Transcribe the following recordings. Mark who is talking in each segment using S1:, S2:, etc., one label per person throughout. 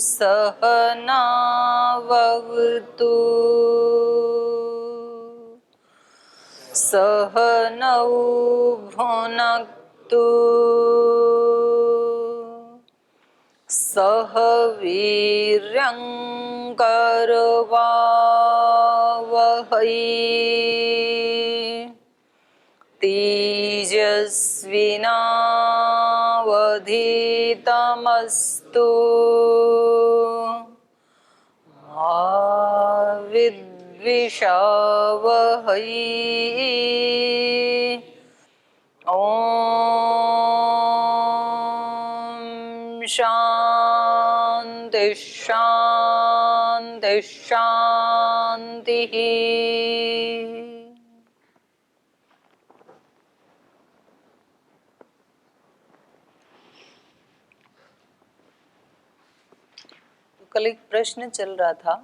S1: सहनावतु सहनौ भुनक्तु सह वीर्यं करवावहै तेजस्विनावधीतमस्तु मा विद्विषावहै। ॐ शान्ति शान्ति शान्तिः। कल एक प्रश्न चल रहा था,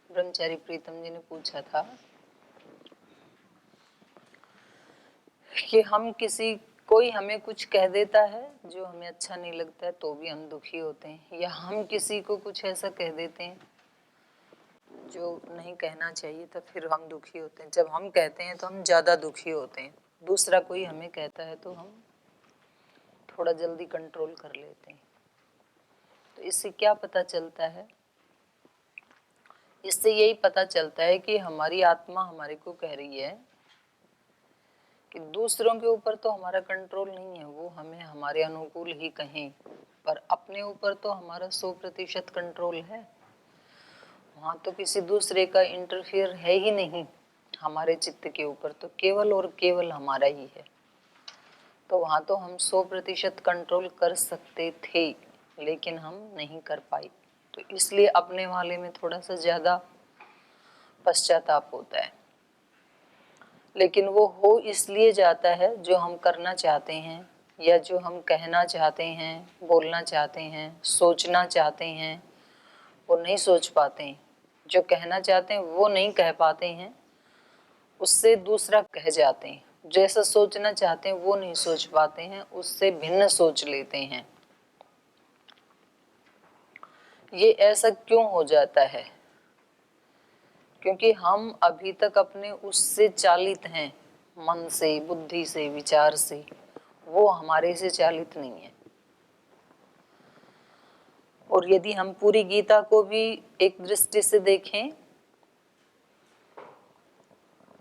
S1: ब्रह्मचारी प्रीतम जी ने पूछा था कि हम कोई हमें कुछ कह देता है जो हमें अच्छा नहीं लगता है तो भी हम दुखी होते हैं, या हम किसी को कुछ ऐसा कह देते हैं जो नहीं कहना चाहिए तो फिर हम दुखी होते हैं। जब हम कहते हैं तो हम ज़्यादा दुखी होते हैं, दूसरा कोई हमें कहता है तो हम थोड़ा जल्दी कंट्रोल कर लेते हैं। तो इससे क्या पता चलता है? इससे यही पता चलता है कि हमारी आत्मा हमारे को कह रही है कि दूसरों के ऊपर तो हमारा कंट्रोल नहीं है, वो हमें हमारे अनुकूल ही कहें, पर अपने ऊपर तो हमारा 100% कंट्रोल है। वहाँ तो किसी दूसरे का इंटरफियर है ही नहीं हमारे चित्त के ऊपर, तो केवल और केवल हमारा ही है। तो वहाँ तो हम 100% कंट्रोल कर सकते थे, लेकिन हम नहीं कर पाए। तो इसलिए अपने वाले में थोड़ा सा ज़्यादा पश्चाताप होता है। लेकिन वो हो इसलिए जाता है जो हम करना चाहते हैं, या जो हम कहना चाहते हैं, बोलना चाहते हैं, सोचना चाहते हैं, वो नहीं सोच पाते हैं। जो कहना चाहते हैं वो नहीं कह पाते हैं, उससे दूसरा कह जाते हैं। जैसा सोचना चाहते हैं वो नहीं सोच पाते हैं, उससे भिन्न सोच लेते हैं। ये ऐसा क्यों हो जाता है? क्योंकि हम अभी तक अपने उससे चालित हैं, मन से, बुद्धि से, विचार से। वो हमारे से चालित नहीं है। और यदि हम पूरी गीता को भी एक दृष्टि से देखें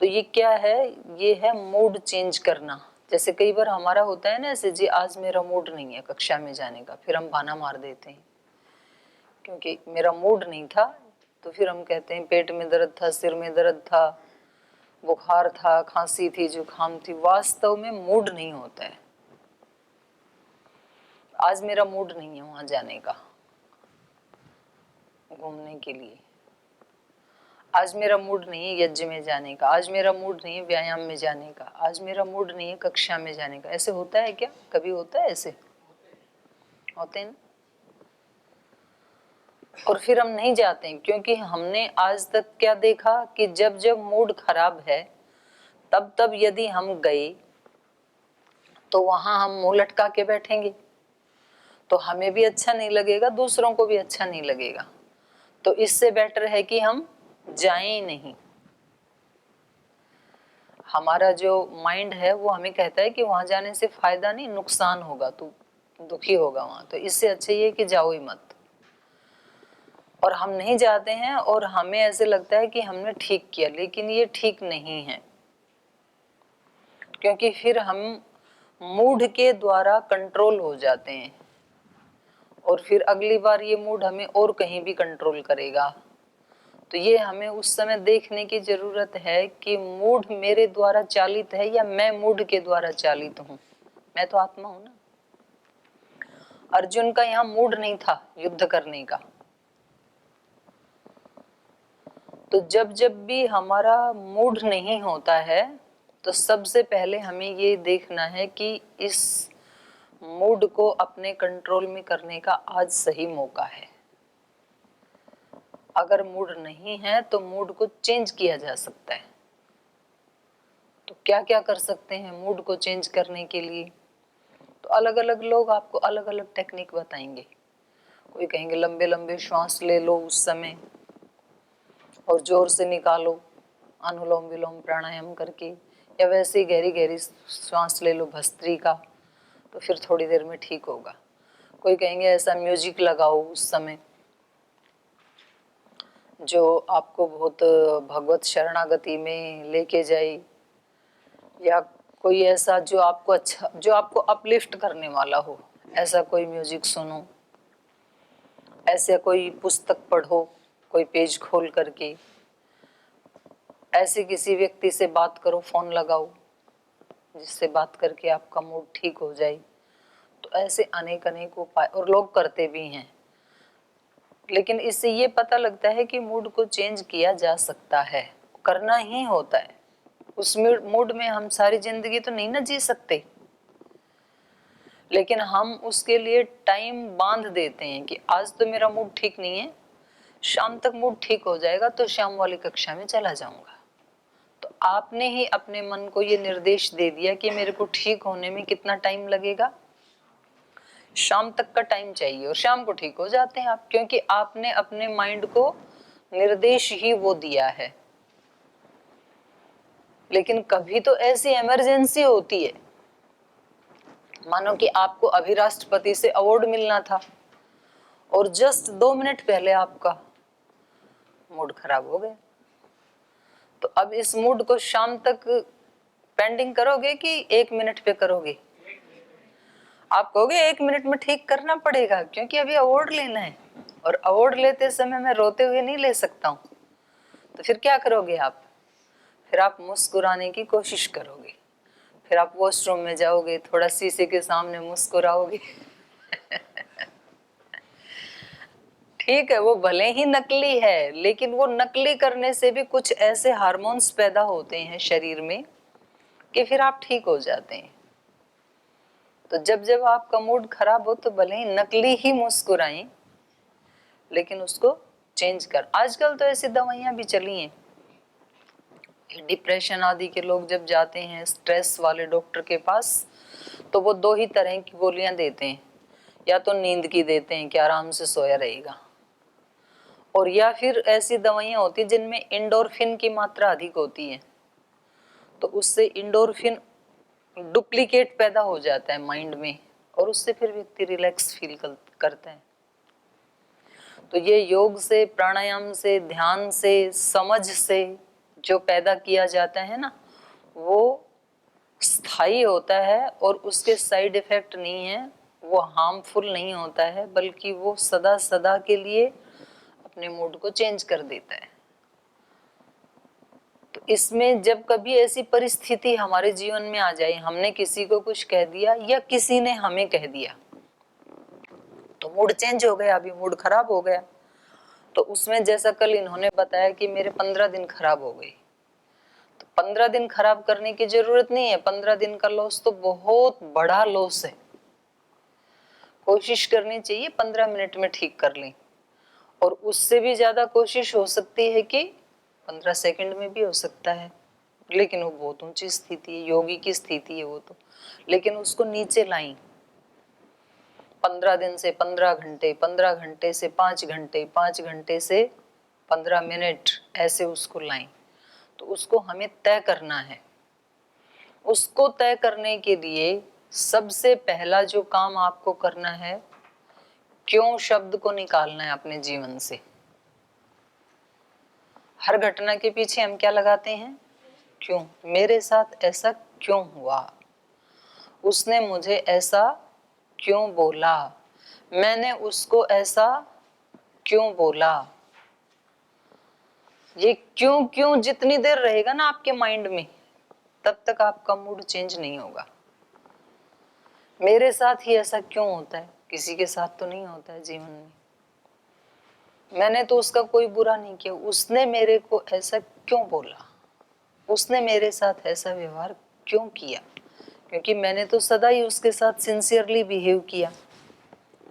S1: तो ये क्या है? ये है मूड चेंज करना। जैसे कई बार हमारा होता है ना ऐसे, जी आज मेरा मूड नहीं है कक्षा में जाने का, फिर हम बहाना मार देते हैं क्योंकि मेरा मूड नहीं था। तो फिर हम कहते हैं पेट में दर्द था, सिर में दर्द था, बुखार था, खांसी थी, जुकाम थी। वास्तव में मूड नहीं होता है। आज मेरा मूड नहीं है वहां जाने का, घूमने के लिए। आज मेरा मूड नहीं है यज्ञ में जाने का, आज मेरा मूड नहीं है व्यायाम में जाने का, आज मेरा मूड नहीं है कक्षा में जाने का। ऐसे होता है क्या? कभी होता है ऐसे? होते हैं ना। और फिर हम नहीं जाते हैं क्योंकि हमने आज तक क्या देखा कि जब जब मूड खराब है तब तब यदि हम गए तो वहां हम मुंह लटका के बैठेंगे, तो हमें भी अच्छा नहीं लगेगा, दूसरों को भी अच्छा नहीं लगेगा। तो इससे बेटर है कि हम जाएं ही नहीं। हमारा जो माइंड है वो हमें कहता है कि वहां जाने से फायदा नहीं, नुकसान होगा, तू दुखी होगा वहां, तो इससे अच्छा ये कि जाओ ही मत। और हम नहीं जाते हैं और हमें ऐसे लगता है कि हमने ठीक किया, लेकिन ये ठीक नहीं है। क्योंकि फिर हम मूड के द्वारा कंट्रोल हो जाते हैं और फिर अगली बार ये मूड हमें और कहीं भी कंट्रोल करेगा। तो ये हमें उस समय देखने की जरूरत है कि मूड मेरे द्वारा चालित है या मैं मूड के द्वारा चालित हूँ। मैं तो आत्मा हूं ना। अर्जुन का यहाँ मूड नहीं था युद्ध करने का। तो जब जब भी हमारा मूड नहीं होता है तो सबसे पहले हमें ये देखना है कि इस मूड को अपने कंट्रोल में करने का आज सही मौका है। अगर मूड नहीं है तो मूड को चेंज किया जा सकता है। तो क्या क्या कर सकते हैं मूड को चेंज करने के लिए? तो अलग अलग लोग आपको अलग अलग टेक्निक बताएंगे। कोई कहेंगे लंबे लंबे श्वास ले लो उस समय और जोर से निकालो अनुलोम विलोम प्राणायाम करके, या वैसे ही गहरी गहरी श्वास ले लो भस्त्री का, तो फिर थोड़ी देर में ठीक होगा। कोई कहेंगे ऐसा म्यूजिक लगाओ उस समय जो आपको बहुत भगवत शरणागति में लेके जाए, या कोई ऐसा जो आपको अच्छा, जो आपको अपलिफ्ट करने वाला हो, ऐसा कोई म्यूजिक सुनो, ऐसे कोई पुस्तक पढ़ो, कोई पेज खोल करके, ऐसे किसी व्यक्ति से बात करो, फोन लगाओ जिससे बात करके आपका मूड ठीक हो जाए। तो ऐसे अनेक अनेक उपाय और लोग करते भी हैं, लेकिन इससे ये पता लगता है कि मूड को चेंज किया जा सकता है, करना ही होता है। उस मूड में हम सारी जिंदगी तो नहीं ना जी सकते, लेकिन हम उसके लिए टाइम बांध देते हैं कि आज तो मेरा मूड ठीक नहीं है, शाम तक मूड ठीक हो जाएगा तो शाम वाली कक्षा में चला जाऊंगा। तो आपने ही अपने मन को ये निर्देश दे दिया कि मेरे को ठीक होने में कितना टाइम लगेगा, शाम तक का टाइम चाहिए, और शाम को ठीक हो जाते हैं आप, क्योंकि आपने अपने माइंड को निर्देश ही वो दिया है। लेकिन कभी तो ऐसी इमरजेंसी होती है, मानो कि आपको अभी राष्ट्रपति से अवार्ड मिलना था और जस्ट 2 मिनट पहले आपका मूड खराब हो गया, तो अब इस मूड को शाम तक पेंडिंग करोगे कि 1 मिनट पे करोगे? आप कहोगे 1 मिनट में ठीक करना पड़ेगा, क्योंकि अभी अवार्ड लेना है, और अवार्ड लेते समय मैं रोते हुए नहीं ले सकता हूँ। तो फिर क्या करोगे आप? फिर आप मुस्कुराने की कोशिश करोगे, फिर आप वॉशरूम में जाओगे, थोड़ा शीशे के सामने मुस्कुराओगे। ठीक है, वो भले ही नकली है, लेकिन वो नकली करने से भी कुछ ऐसे हार्मोन्स पैदा होते हैं शरीर में कि फिर आप ठीक हो जाते हैं। तो जब जब आपका मूड खराब हो तो भले ही नकली ही मुस्कुराएं, लेकिन उसको चेंज कर। आजकल तो ऐसी दवाइयां भी चली हैं, डिप्रेशन आदि के लोग जब जाते हैं स्ट्रेस वाले डॉक्टर के पास, तो वो 2 ही तरह की गोलियां देते हैं, या तो नींद की देते हैं कि आराम से सोया रहेगा, और या फिर ऐसी दवाइयां होती हैं जिनमें एंडोर्फिन की मात्रा अधिक होती है, तो उससे एंडोर्फिन डुप्लीकेट पैदा हो जाता है माइंड में, और उससे फिर व्यक्ति रिलैक्स फील करता है। तो ये योग से, प्राणायाम से, ध्यान से, समझ से जो पैदा किया जाता है ना, वो स्थायी होता है, और उसके साइड इफेक्ट नहीं है, वो हार्मफुल नहीं होता है, बल्कि वो सदा सदा के लिए अपने मूड को चेंज कर देता है। तो इसमें जब कभी ऐसी परिस्थिति हमारे जीवन में आ जाए, हमने किसी को कुछ कह दिया या किसी ने हमें कह दिया, तो मूड चेंज हो गया, अभी मूड खराब हो गया। तो उसमें जैसा कल इन्होंने बताया कि मेरे 15 दिन खराब हो गए, तो 15 दिन खराब करने की जरूरत नहीं है। 15 दिन का लॉस तो बहुत बड़ा लॉस है। कोशिश करनी चाहिए 15 मिनट में ठीक कर लें, और उससे भी ज्यादा कोशिश हो सकती है कि 15 सेकंड में भी हो सकता है, लेकिन वो बहुत ऊंची स्थिति है, योगी की स्थिति है वो तो। लेकिन उसको नीचे लाई, 15 दिन से 15 घंटे, 15 घंटे से 5 घंटे, 5 घंटे से 15 मिनट, ऐसे उसको लाई। तो उसको हमें तय करना है। उसको तय करने के लिए सबसे पहला जो काम आपको करना है, क्यों शब्द को निकालना है अपने जीवन से। हर घटना के पीछे हम क्या लगाते हैं? क्यों, मेरे साथ ऐसा क्यों हुआ, उसने मुझे ऐसा क्यों बोला, मैंने उसको ऐसा क्यों बोला। ये क्यों क्यों जितनी देर रहेगा ना आपके माइंड में, तब तक आपका मूड चेंज नहीं होगा। मेरे साथ ही ऐसा क्यों होता है, किसी के साथ तो नहीं होता है जीवन में। मैंने तो उसका कोई बुरा नहीं किया, उसने मेरे को ऐसा क्यों बोला, उसने मेरे साथ ऐसा व्यवहार क्यों किया, क्योंकि मैंने तो सदा ही उसके साथ सिंसियरली बिहेव किया,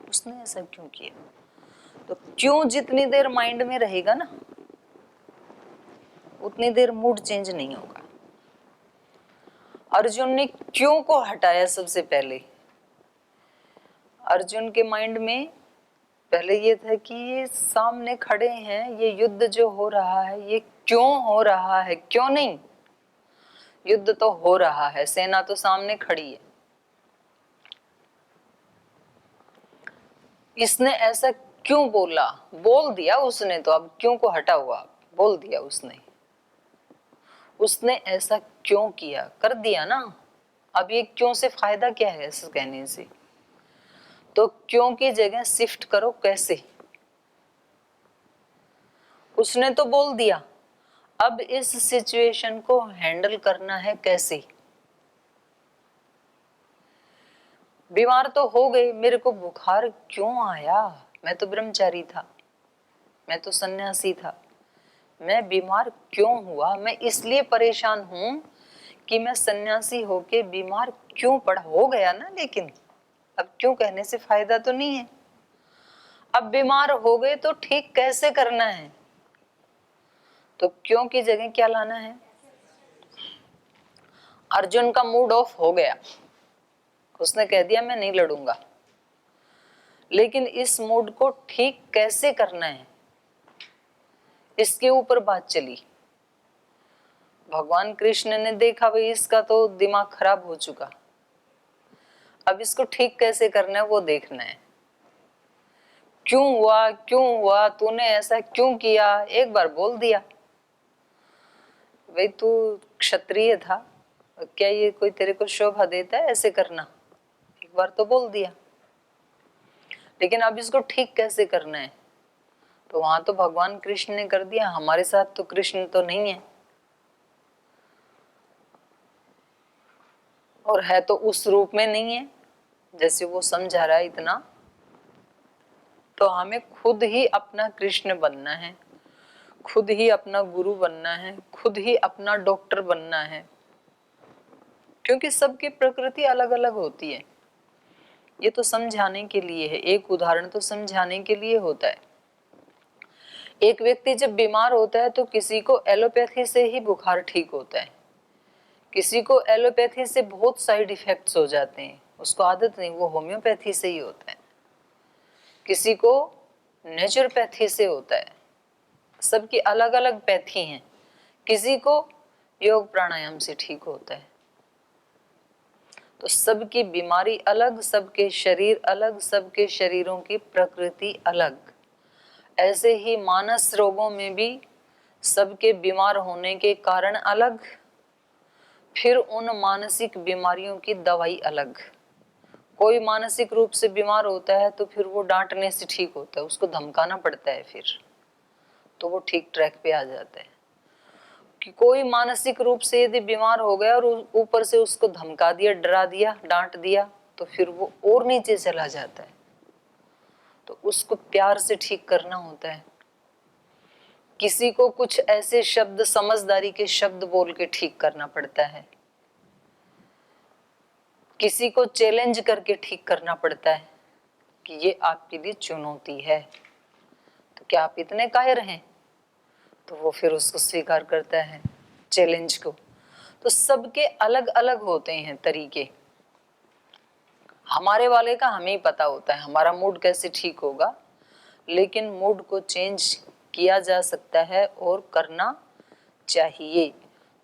S1: उसने ऐसा क्यों किया। तो क्यों जितनी देर माइंड में रहेगा ना, उतनी देर मूड चेंज नहीं होगा। अर्जुन ने क्यों को हटाया सबसे पहले। अर्जुन के माइंड में पहले ये था कि ये सामने खड़े हैं, ये युद्ध जो हो रहा है ये क्यों हो रहा है, क्यों नहीं, युद्ध तो हो रहा है, सेना तो सामने खड़ी है, इसने ऐसा क्यों बोला, बोल दिया उसने, तो अब क्यों को हटा हुआ, बोल दिया उसने, उसने ऐसा क्यों किया, कर दिया ना। अब ये क्यों से फायदा क्या है ऐसा कहने से, तो क्यों की जगह शिफ्ट करो कैसे। उसने तो बोल दिया, अब इस सिचुएशन को हैंडल करना है कैसे। बीमार तो हो गई, मेरे को बुखार क्यों आया, मैं तो ब्रह्मचारी था, मैं तो सन्यासी था, मैं बीमार क्यों हुआ, मैं इसलिए परेशान हूं कि मैं सन्यासी होके बीमार क्यों पड़ा, हो गया ना, लेकिन अब क्यों कहने से फायदा तो नहीं है। अब बीमार हो गए तो ठीक कैसे करना है, तो क्यों की जगह क्या लाना है। अर्जुन का मूड ऑफ हो गया, उसने कह दिया मैं नहीं लड़ूंगा, लेकिन इस मूड को ठीक कैसे करना है इसके ऊपर बात चली। भगवान कृष्ण ने देखा भाई इसका तो दिमाग खराब हो चुका, अब इसको ठीक कैसे करना है वो देखना है। क्यों हुआ, तूने ऐसा क्यों किया, एक बार बोल दिया, भाई तू क्षत्रिय था, क्या ये कोई तेरे को शोभा देता है ऐसे करना, एक बार तो बोल दिया, लेकिन अब इसको ठीक कैसे करना है, तो वहां तो भगवान कृष्ण ने कर दिया, हमारे साथ तो कृष्ण तो नहीं है, और है तो उस रूप में नहीं है जैसे वो समझा रहा है इतना, तो हमें खुद ही अपना कृष्ण बनना है, खुद ही अपना गुरु बनना है, खुद ही अपना डॉक्टर बनना है, क्योंकि सबकी प्रकृति अलग अलग होती है। ये तो समझाने के लिए है, एक उदाहरण तो समझाने के लिए होता है। एक व्यक्ति जब बीमार होता है तो किसी को एलोपैथी से ही बुखार ठीक होता है, किसी को एलोपैथी से बहुत साइड इफेक्ट्स हो जाते हैं, उसको आदत नहीं, वो होम्योपैथी से ही होता है, किसी को नेचुरोपैथी से होता है, सबकी अलग अलग पैथी हैं, किसी को योग प्राणायाम से ठीक होता है। तो सबकी बीमारी अलग, सबके शरीर अलग, सबके शरीरों की प्रकृति अलग। ऐसे ही मानस रोगों में भी सबके बीमार होने के कारण अलग, फिर उन मानसिक बीमारियों की दवाई अलग। कोई मानसिक रूप से बीमार होता है तो फिर वो डांटने से ठीक होता है, उसको धमकाना पड़ता है, फिर तो वो ठीक ट्रैक पे आ जाता है। कि कोई मानसिक रूप से यदि बीमार हो गया और ऊपर से उसको धमका दिया, डरा दिया, डांट दिया, तो फिर वो और नीचे चला जाता है, तो उसको प्यार से ठीक करना होता है। किसी को कुछ ऐसे शब्द, समझदारी के शब्द बोल के ठीक करना पड़ता है, किसी को चैलेंज करके ठीक करना पड़ता है कि ये आपके लिए चुनौती है, तो क्या आप इतने कायर हैं, तो वो फिर उसको स्वीकार करता है चैलेंज को। तो सबके अलग अलग होते हैं तरीके, हमारे वाले का हमें ही पता होता है हमारा मूड कैसे ठीक होगा, लेकिन मूड को चेंज किया जा सकता है और करना चाहिए।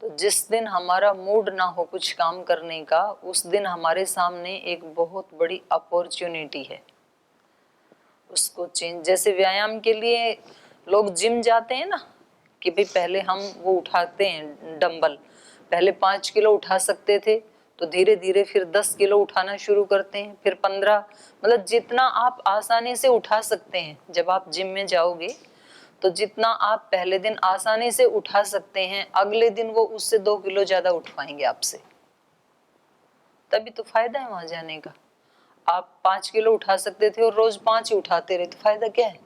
S1: तो जिस दिन हमारा मूड ना हो कुछ काम करने का, उस दिन हमारे सामने एक बहुत बड़ी अपॉर्चुनिटी है, उसको चेंज। जैसे व्यायाम के लिए लोग जिम जाते हैं ना, कि भाई पहले हम वो उठाते हैं डंबल, पहले 5 किलो उठा सकते थे, तो धीरे धीरे फिर 10 किलो उठाना शुरू करते हैं, फिर 15, मतलब जितना आप आसानी से उठा सकते हैं। जब आप जिम में जाओगे तो जितना आप पहले दिन आसानी से उठा सकते हैं, अगले दिन वो उससे 2 किलो ज्यादा उठवाएंगे आपसे, तभी तो फायदा है वहां जाने का। आप 5 किलो उठा सकते थे और रोज 5 ही उठाते रहे, तो फायदा क्या है।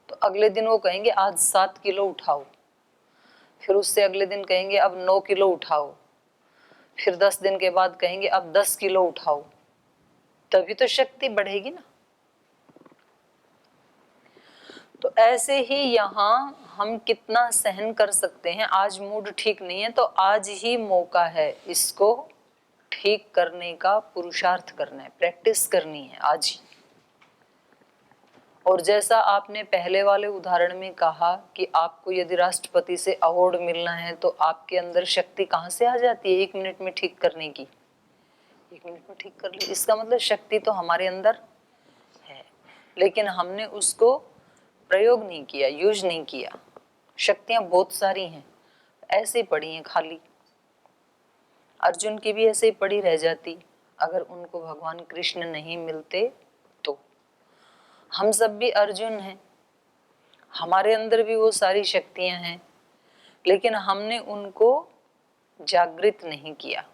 S1: तो अगले दिन वो कहेंगे आज 7 किलो उठाओ, फिर उससे अगले दिन कहेंगे अब 9 किलो उठाओ, फिर 10 दिन के बाद कहेंगे अब 10 किलो उठाओ, तभी तो शक्ति बढ़ेगी ना। तो ऐसे ही यहाँ हम कितना सहन कर सकते हैं। आज मूड ठीक नहीं है तो आज ही मौका है इसको ठीक करने का, पुरुषार्थ करना है, प्रैक्टिस करनी है आज ही। और जैसा आपने पहले वाले उदाहरण में कहा कि आपको यदि राष्ट्रपति से अवार्ड मिलना है तो आपके अंदर शक्ति कहाँ से आ जाती है 1 मिनट में ठीक करने की। 1 मिनट में ठीक कर ली, इसका मतलब शक्ति तो हमारे अंदर है, लेकिन हमने उसको प्रयोग नहीं किया, यूज नहीं किया। शक्तियां बहुत सारी हैं, ऐसे पड़ी हैं खाली। अर्जुन की भी ऐसे ही पड़ी रह जाती अगर उनको भगवान कृष्ण नहीं मिलते तो। हम सब भी अर्जुन हैं, हमारे अंदर भी वो सारी शक्तियां हैं, लेकिन हमने उनको जागृत नहीं किया।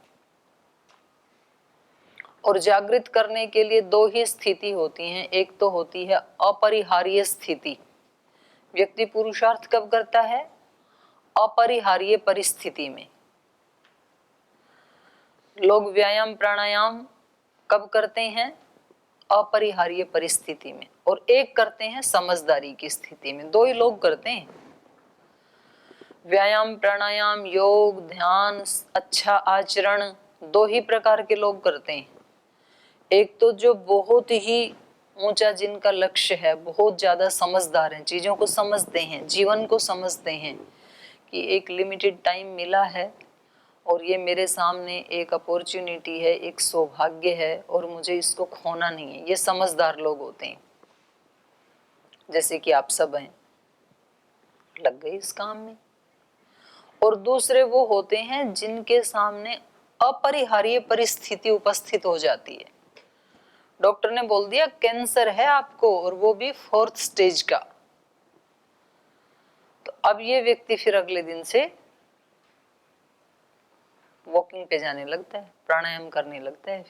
S1: और जागृत करने के लिए 2 ही स्थिति होती हैं। एक तो होती है अपरिहार्य स्थिति। व्यक्ति पुरुषार्थ कब करता है? अपरिहार्य परिस्थिति में। लोग व्यायाम प्राणायाम कब करते हैं? अपरिहार्य परिस्थिति में। और एक करते हैं समझदारी की स्थिति में। 2 ही लोग करते हैं व्यायाम प्राणायाम, योग, ध्यान, अच्छा आचरण। 2 ही प्रकार के लोग करते हैं। एक तो जो बहुत ही ऊंचा जिनका लक्ष्य है, बहुत ज्यादा समझदार हैं, चीजों को समझते हैं, जीवन को समझते हैं कि एक लिमिटेड टाइम मिला है और ये मेरे सामने एक अपॉर्चुनिटी है, एक सौभाग्य है और मुझे इसको खोना नहीं है। ये समझदार लोग होते हैं, जैसे कि आप सब हैं, लग गए इस काम में। और दूसरे वो होते हैं जिनके सामने अपरिहार्य परिस्थिति उपस्थित हो जाती है। डॉक्टर ने बोल दिया कैंसर है आपको, और वो भी 4th स्टेज का। तो अब ये व्यक्ति फिर अगले दिन से वॉकिंग पे जाने लगता है, प्राणायाम करने लगता है,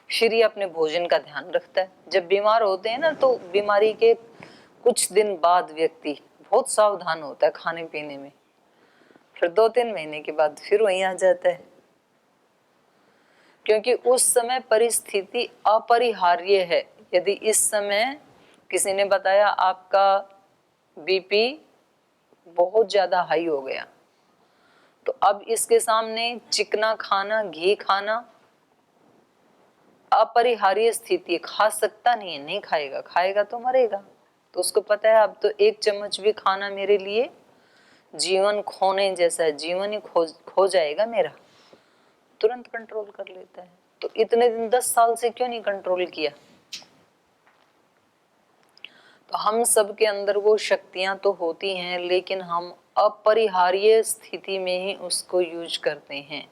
S1: फिर ये अपने भोजन का ध्यान रखता है। जब बीमार होते हैं ना, तो बीमारी के कुछ दिन बाद व्यक्ति बहुत सावधान होता है खाने पीने में। फिर 2-3 महीने के बाद फिर वहीं आ जाता है, क्योंकि उस समय परिस्थिति अपरिहार्य है। यदि इस समय किसी ने बताया आपका बीपी बहुत ज्यादा हाई हो गया, तो अब इसके सामने चिकना खाना, घी खाना अपरिहार्य स्थिति, खा सकता नहीं है, नहीं खाएगा, खाएगा तो मरेगा। तो उसको पता है अब तो 1 चम्मच भी खाना मेरे लिए जीवन खोने जैसा है, जीवन ही खो जाएगा मेरा। तुरंत कंट्रोल कर लेता है। तो इतने दिन 10 साल से क्यों नहीं कंट्रोल किया? तो हम सब के अंदर वो शक्तियां तो होती हैं, लेकिन हम अपरिहार्य स्थिति में ही उसको यूज करते हैं।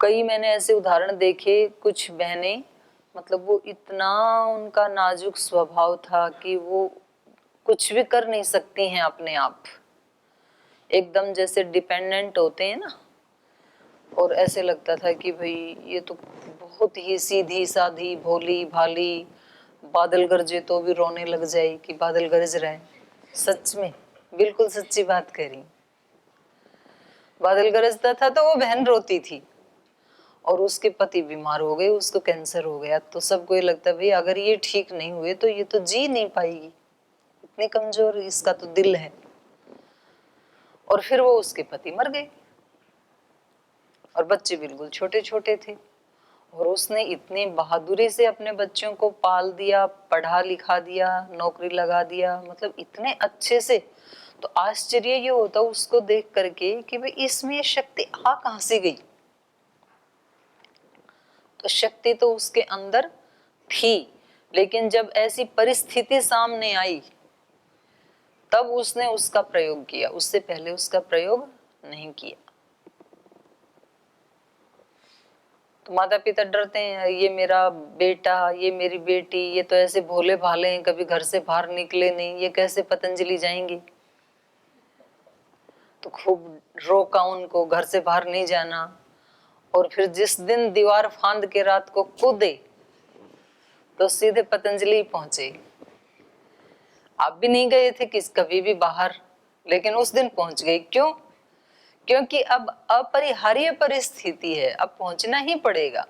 S1: कई मैंने ऐसे उदाहरण देखे, कुछ बहनें, मतलब वो इतना उनका नाजुक स्वभाव था कि वो कुछ भी कर नहीं सकती हैं अपने आप, एकदम जैसे डिपेंडेंट होते हैं ना। और ऐसे लगता था कि भाई ये तो बहुत ही सीधी साधी भोली भाली, बादल गरजे तो भी रोने लग जाए कि बादल गरज रहा है। सच में बिल्कुल सच्ची बात कह रही। बादल गरजता था तो वो बहन रोती थी, और उसके पति बीमार हो गए, उसको कैंसर हो गया। तो सबको ये लगता भाई अगर ये ठीक नहीं हुए तो ये तो जी नहीं पाएगी, इतनी कमजोर इसका तो दिल है। और फिर वो उसके पति मर गए और बच्चे बिल्कुल छोटे छोटे थे, और उसने इतनी बहादुरी से अपने बच्चों को पाल दिया, पढ़ा लिखा दिया, नौकरी लगा दिया, मतलब इतने अच्छे से। तो आश्चर्य ये होता उसको देख करके कि भाई इसमें शक्ति आ कहां से गई? तो शक्ति तो उसके अंदर थी, लेकिन जब ऐसी परिस्थिति सामने आई तब उसने उसका प्रयोग किया, उससे पहले उसका प्रयोग नहीं किया। तो माता पिता डरते हैं, ये मेरा बेटा, ये मेरी बेटी, ये तो ऐसे भोले भाले हैं, कभी घर से बाहर निकले नहीं, ये कैसे पतंजलि जाएंगे? तो खूब रोका उनको, घर से बाहर नहीं जाना। और फिर जिस दिन दीवार फांद के रात को कूदे तो सीधे पतंजलि पहुंचे। आप भी नहीं गए थे किस कभी भी बाहर, लेकिन उस दिन पहुंच गए। क्यों? क्योंकि अब अपरिहार्य परिस्थिति है, अब पहुंचना ही पड़ेगा।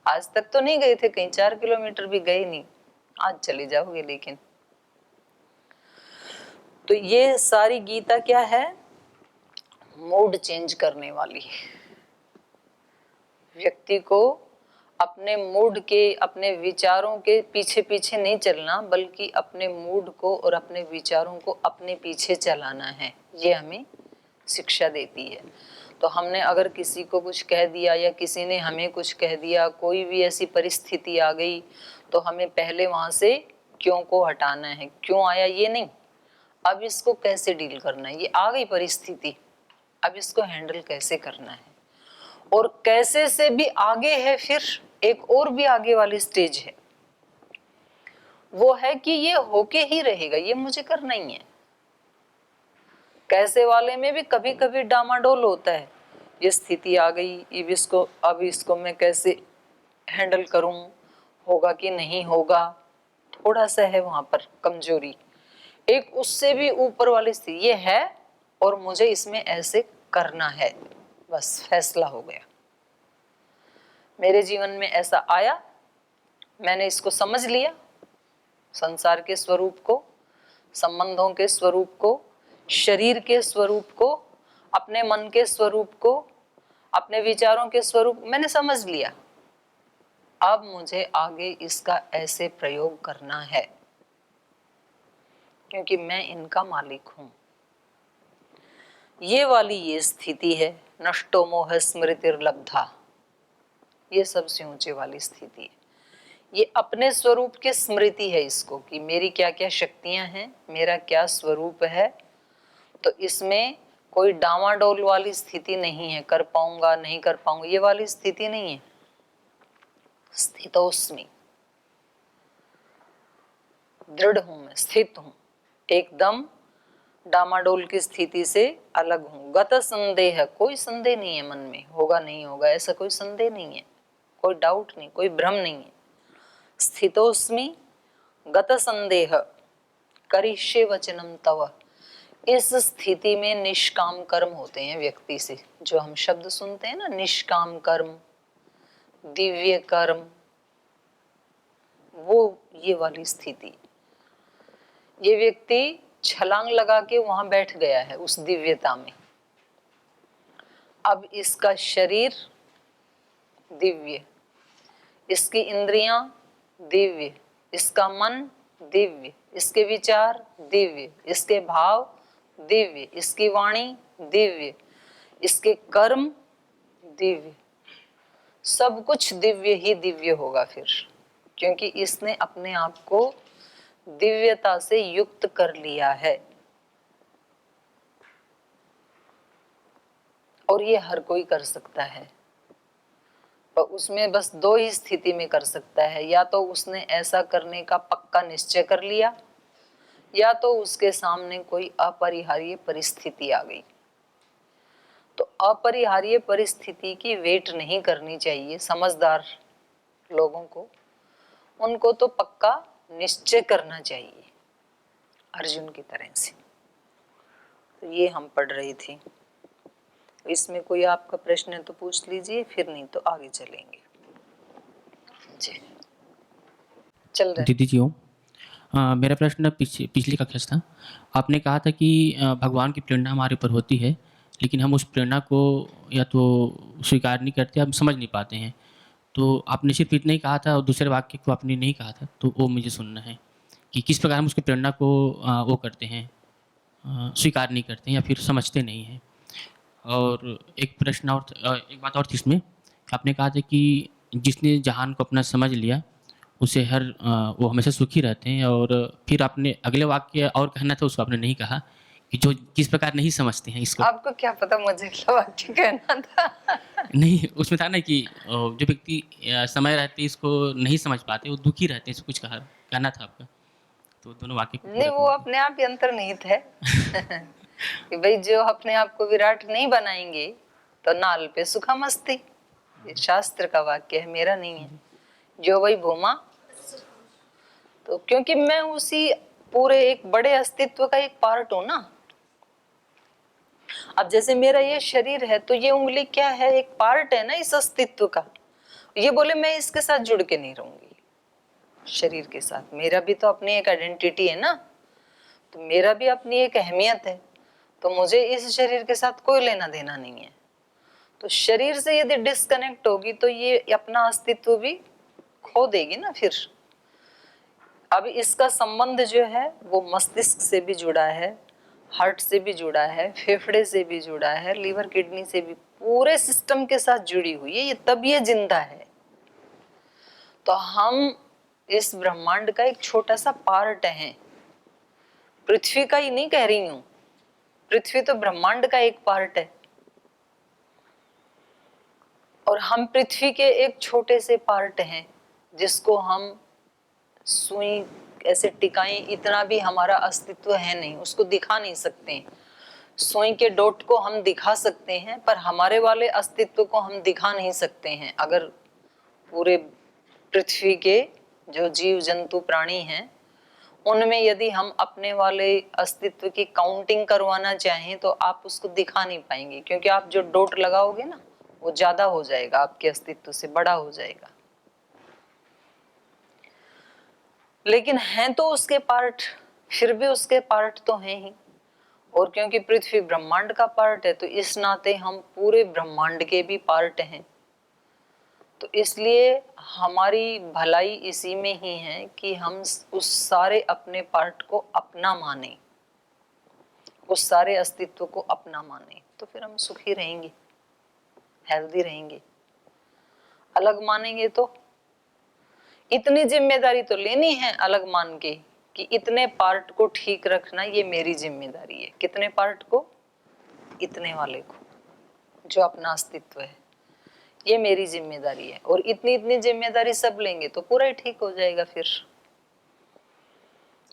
S1: आज तक तो नहीं गए थे कहीं, 4 किलोमीटर भी गए नहीं, आज चले जाओगे। लेकिन तो ये सारी गीता क्या है? मूड चेंज करने वाली। व्यक्ति को अपने मूड के, अपने विचारों के पीछे पीछे नहीं चलना, बल्कि अपने मूड को और अपने विचारों को अपने पीछे चलाना है, ये हमें शिक्षा देती है। तो हमने अगर किसी को कुछ कह दिया या किसी ने हमें कुछ कह दिया, कोई भी ऐसी परिस्थिति आ गई, तो हमें पहले वहां से क्यों को हटाना है, क्यों आया ये नहीं, अब इसको कैसे डील करना है, ये आ गई परिस्थिति, अब इसको हैंडल कैसे करना है। और कैसे से भी आगे है, फिर एक और भी आगे वाली स्टेज है, वो है कि ये होके ही रहेगा, ये मुझे करना ही है। कैसे वाले में भी कभी कभी डामाडोल होता है, ये स्थिति आ गई, अब इसको मैं कैसे हैंडल करूं, होगा कि नहीं होगा, थोड़ा सा है वहां पर कमजोरी। एक उससे भी ऊपर वाली स्थिति ये है और मुझे इसमें ऐसे करना है, बस फैसला हो गया। मेरे जीवन में ऐसा आया, मैंने इसको समझ लिया, संसार के स्वरूप को, संबंधों के स्वरूप को, शरीर के स्वरूप को, अपने मन के स्वरूप को, अपने विचारों के स्वरूप मैंने समझ लिया। अब मुझे आगे इसका ऐसे प्रयोग करना है, क्योंकि मैं इनका मालिक हूं। ये वाली ये स्थिति है, नष्टो मोह स्मृतिर्लब्धा, ये सबसे ऊंचे वाली स्थिति है। ये अपने स्वरूप की स्मृति है इसको, कि मेरी क्या क्या शक्तियां हैं, मेरा क्या स्वरूप है। तो इसमें कोई डामाडोल वाली स्थिति नहीं है, कर पाऊंगा नहीं कर पाऊंगा, ये वाली स्थिति नहीं है। स्थितोस्मि, दृढ़ हूं मैं, स्थित हूं, एकदम डामाडोल की स्थिति से अलग हूं। गत संदेह, कोई संदेह नहीं है मन में, होगा नहीं होगा ऐसा कोई संदेह नहीं है, कोई डाउट नहीं, कोई भ्रम नहीं है। स्थितोस्मि गत संदेह करिष्ये वचनम तव, इस स्थिति में निष्काम कर्म होते हैं व्यक्ति से, जो हम शब्द सुनते हैं ना, निष्काम कर्म, दिव्य कर्म, वो ये वाली स्थिति। ये व्यक्ति छलांग लगा के वहां बैठ गया है उस दिव्यता में। अब इसका शरीर दिव्य, इसकी इंद्रियां दिव्य, इसका मन दिव्य, इसके विचार दिव्य, इसके भाव दिव्य, इसकी वाणी दिव्य, इसके कर्म दिव्य, सब कुछ दिव्य ही दिव्य होगा फिर, क्योंकि इसने अपने आप को दिव्यता से युक्त कर लिया है। और ये हर कोई कर सकता है, पर उसमें बस दो ही स्थिति में कर सकता है, या तो उसने ऐसा करने का पक्का निश्चय कर लिया, या तो उसके सामने कोई अपरिहार्य परिस्थिति आ गई। तो अपरिहार्य परिस्थिति की वेट नहीं करनी चाहिए समझदार लोगों को, उनको तो पक्का निश्चय करना चाहिए, अर्जुन की तरह से। तो ये हम पढ़ रही थी। इसमें कोई आपका प्रश्न है तो पूछ लीजिए, फिर नहीं तो आगे चलेंगे जी। चल रहा
S2: दीदी जी हो, मेरा प्रश्न पिछली कक्षा से था। आपने कहा था कि भगवान की प्रेरणा हमारे ऊपर होती है, लेकिन हम उस प्रेरणा को या तो स्वीकार नहीं करते, हम समझ नहीं पाते हैं। तो आपने सिर्फ इतना ही कहा था और दूसरे वाक्य को आपने नहीं कहा था, तो वो मुझे सुनना है कि किस प्रकार हम उसकी प्रेरणा को वो करते हैं, स्वीकार नहीं करते हैं या फिर समझते नहीं हैं। और एक प्रश्न और एक बात और थी इसमें, आपने कहा था कि जिसने जहान को अपना समझ लिया उसे वो हमेशा सुखी रहते हैं। और फिर आपने अगले वाक्य और कहना था, उसको आपने नहीं कहा कि जो किस प्रकार नहीं समझते हैं इसको।
S1: आपको क्या पता मुझे क्या वाक्य कहना था?
S2: नहीं, उसमें था ना कि जो व्यक्ति समय रहते इसको नहीं समझ पाते, वो दुखी रहते हैं, ऐसा कुछ कहना था आपका। तो दोनों वाक्य को
S1: नहीं,
S2: पूरा
S1: वो
S2: करना
S1: अपने आप ही अंतर्निहित है कि भाई जो अपने आप को विराट नहीं बनाएंगे तो नाल पे सुखा मस्ती, ये शास्त्र का वाक्य है, मेरा नहीं है। जो वही भूमा, तो क्योंकि मैं उसी पूरे एक बड़े अस्तित्व का एक पार्ट हूं ना। अब जैसे मेरा ये शरीर है, तो ये उंगली क्या है, एक पार्ट है ना इस अस्तित्व का। ये बोले मैं इसके साथ जुड़ के नहीं रहूंगी, शरीर के साथ, मेरा भी तो अपनी एक आइडेंटिटी है ना, तो मेरा भी अपनी एक अहमियत है, तो मुझे इस शरीर के साथ कोई लेना देना नहीं है। तो शरीर से यदि डिस्कनेक्ट होगी तो ये अपना अस्तित्व भी खो देगी ना फिर। अब इसका संबंध जो है वो मस्तिष्क से भी जुड़ा है, हार्ट से भी जुड़ा है, फेफड़े से भी जुड़ा है, लीवर किडनी से भी, पूरे सिस्टम के साथ जुड़ी हुई है ये, तब ये जिंदा है। तो हम इस ब्रह्मांड का एक छोटा सा पार्ट है, पृथ्वी का ही नहीं कह रही हूं, पृथ्वी तो ब्रह्मांड का एक पार्ट है और हम पृथ्वी के एक छोटे से पार्ट हैं जिसको हम सुई ऐसे टिकाएं, इतना भी हमारा अस्तित्व है नहीं, उसको दिखा नहीं सकते। सुई के डॉट को हम दिखा सकते हैं पर हमारे वाले अस्तित्व को हम दिखा नहीं सकते हैं। अगर पूरे पृथ्वी के जो जीव जंतु प्राणी हैं उनमें यदि हम अपने वाले अस्तित्व की काउंटिंग करवाना चाहें तो आप उसको दिखा नहीं पाएंगे, क्योंकि आप जो डॉट लगाओगे ना वो ज्यादा हो जाएगा, आपके अस्तित्व से बड़ा हो जाएगा। लेकिन हैं तो उसके पार्ट, फिर भी उसके पार्ट तो हैं ही। और क्योंकि पृथ्वी ब्रह्मांड का पार्ट है तो इस नाते हम पूरे ब्रह्मांड के भी पार्ट हैं। तो इसलिए हमारी भलाई इसी में ही है कि हम उस सारे अपने पार्ट को अपना माने, उस सारे अस्तित्व को अपना माने, तो फिर हम सुखी रहेंगे, हेल्दी रहेंगे। अलग मानेंगे तो इतनी जिम्मेदारी तो लेनी है अलग मान के कि इतने पार्ट को ठीक रखना ये मेरी जिम्मेदारी है। कितने पार्ट को? इतने वाले को, जो अपना अस्तित्व है, ये मेरी जिम्मेदारी है। और इतनी इतनी जिम्मेदारी सब लेंगे तो पूरा ही ठीक हो जाएगा। फिर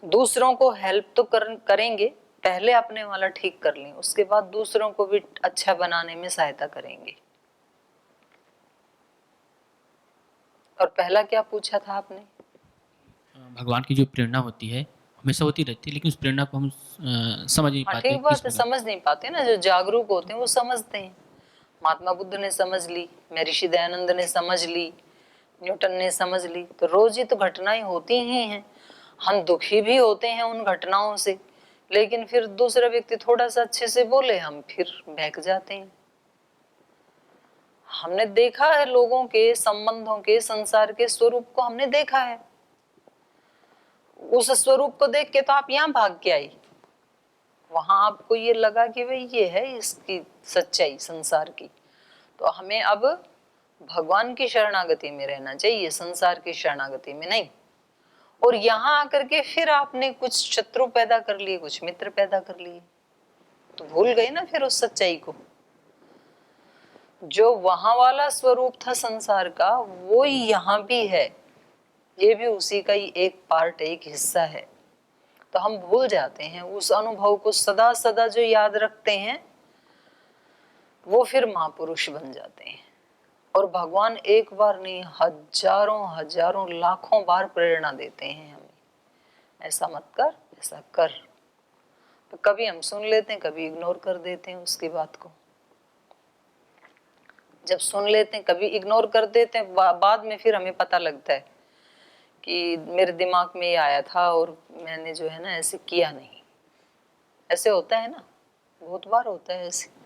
S1: दूसरों को हेल्प तो करेंगे, पहले अपने वाला ठीक कर लें, उसके बाद दूसरों को भी अच्छा बनाने में सहायता करेंगे। और पहला क्या पूछा था आपने?
S2: भगवान की जो प्रेरणा होती है हमेशा होती रहती है, लेकिन उस प्रेरणा को हम समझ नहीं
S1: हाँ
S2: पाते
S1: ठीक बात है,
S2: प्रकार।
S1: समझ नहीं पाते ना। जो जागरूक होते हैं वो समझते हैं। महात्मा बुद्ध ने समझ ली, महर्षि दयानंद ने समझ ली, न्यूटन ने समझ ली। तो रोज ही तो घटनाएं होती ही हैं, हम दुखी भी होते हैं उन घटनाओं से, लेकिन फिर दूसरा व्यक्ति थोड़ा सा अच्छे से बोले हम फिर बहक जाते हैं। हमने देखा है लोगों के, संबंधों के, संसार के स्वरूप को हमने देखा है। उस स्वरूप को देख के तो आप यहाँ भाग के आई, वहां आपको ये लगा कि भाई ये है इसकी सच्चाई संसार की। तो हमें अब भगवान की शरणागति में रहना चाहिए, संसार की शरणागति में नहीं। और यहाँ आकर के फिर आपने कुछ शत्रु पैदा कर लिए, कुछ मित्र पैदा कर लिए, तो भूल गए ना फिर उस सच्चाई को। जो वहां वाला स्वरूप था संसार का वो ही यहाँ भी है, ये भी उसी का ही एक पार्ट, एक हिस्सा है। तो हम भूल जाते हैं उस अनुभव को, सदा सदा जो याद रखते हैं वो फिर महापुरुष बन जाते हैं। और भगवान एक बार नहीं, हजारों हजारों लाखों बार प्रेरणा देते हैं हमें, ऐसा मत कर, ऐसा कर। तो कभी हम सुन लेते हैं, कभी इग्नोर कर देते हैं उसकी बात को। जब सुन लेते हैं कभी इग्नोर कर देते हैं, बाद में फिर हमें पता लगता है कि मेरे दिमाग में ये आया था और मैंने जो है ना ऐसे किया नहीं। ऐसे होता है ना, बहुत बार होता है ऐसे।